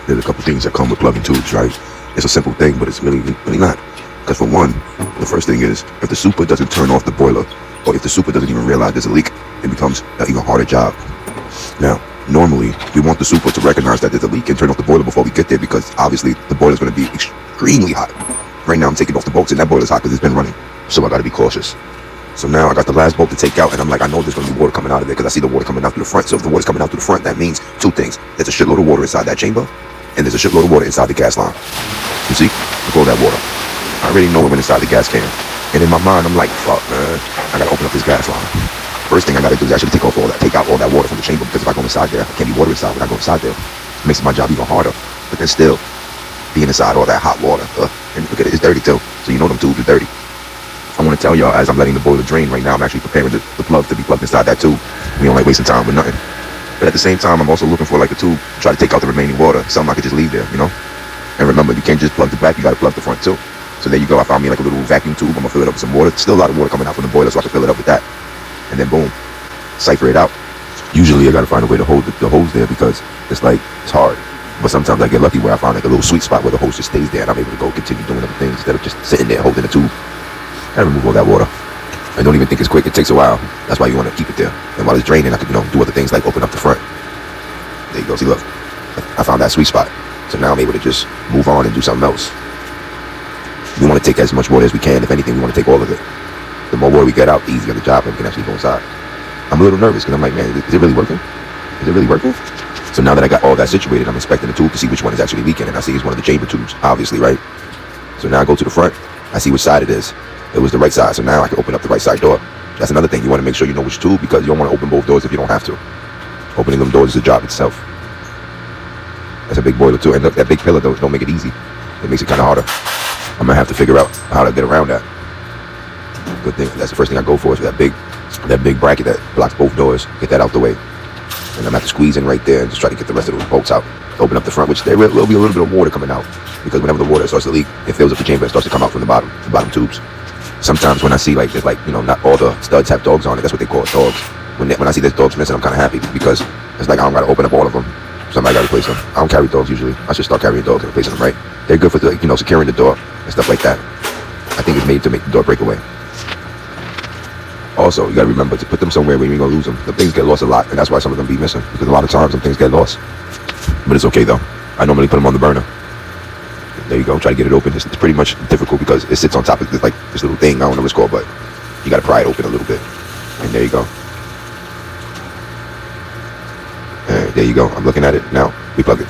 There's a couple things that come with plugging tubes, right? It's a simple thing, but it's really not. Because for one, the first thing is, if the super doesn't turn off the boiler, or if the super doesn't even realize there's a leak, it becomes an even harder job. Now, normally, we want the super to recognize that there's a leak and turn off the boiler before we get there, because obviously the boiler's going to be extremely hot. Right now I'm taking off the bolts and that boiler's hot because it's been running. So I got to be cautious. So now I got the last bolt to take out, and I'm like, I know there's going to be water coming out of there because I see the water coming out through the front. So if the water's coming out through the front, that means two things. There's a shitload of water inside that chamber, and there's a shitload of water inside the gas line. You see? Look at all that water. I already know it went inside the gas can. And in my mind, I'm like, fuck, man. I got to open up this gas line. First thing I got to do is actually take out all that water from the chamber, because if I go inside there, I can't be water inside when I go inside there. It makes my job even harder. But then still, being inside all that hot water, and look at it, it's dirty too. So you know them tubes are dirty. I want to tell y'all, as I'm letting the boiler drain right now, I'm actually preparing the plug to be plugged inside that tube. We don't like wasting time with nothing. But at the same time, I'm also looking for like a tube to try to take out the remaining water, something I could just leave there, you know? And remember, you can't just plug the back, you got to plug the front too. So there you go, I found me like a little vacuum tube. I'm going to fill it up with some water. Still a lot of water coming out from the boiler, so I can fill it up with that. And then boom, cipher it out. Usually I got to find a way to hold the hose there, because it's hard. But sometimes I get lucky where I find like a little sweet spot where the hose just stays there, and I'm able to go continue doing other things instead of just sitting there holding the tube. Gotta remove all that water. I don't even think it's quick, it takes a while. That's why you want to keep it there. And while it's draining, I can, do other things like open up the front. There you go, see, look. I found that sweet spot. So now I'm able to just move on and do something else. We want to take as much water as we can. If anything, we want to take all of it. The more water we get out, the easier the job, and we can actually go inside. I'm a little nervous because I'm like, man, is it really working? Is it really working? So now that I got all that situated, I'm inspecting the tube to see which one is actually leaking, and I see it's one of the chamber tubes, obviously, right? So now I go to the front, I see which side it is. It was the right side, so now I can open up the right side door. That's another thing, you want to make sure you know which tube, because you don't want to open both doors if you don't have to. Opening them doors is a job itself. That's a big boiler too, and look, that big pillar don't make it easy. It makes it kind of harder. I'm gonna have to figure out how to get around that. Good thing, that's the first thing I go for, is that big bracket that blocks both doors. Get that out the way. And I'm gonna have to squeeze in right there and just try to get the rest of those bolts out. Open up the front, which there will be a little bit of water coming out, because whenever the water starts to leak, it fills up the chamber and starts to come out from the bottom tubes. Sometimes when I see there's not all the studs have dogs on it. That's what they call dogs. When I see there's dogs missing, I'm kind of happy, because it's like I don't gotta open up all of them. Somebody gotta replace them. I don't carry dogs usually. I should start carrying dogs and replacing them, right? They're good for securing the door and stuff like that. I think it's made to make the door break away. Also, you gotta remember to put them somewhere where you're gonna lose them. The things get lost a lot, and that's why some of them be missing, because a lot of times some things get lost. But it's okay though. I normally put them on the burner. There you go. Try to get it open. It's pretty much difficult because it sits on top of this little thing. I don't know what it's called, but you gotta pry it open a little bit. And there you go. And there you go. I'm looking at it now. We plug it.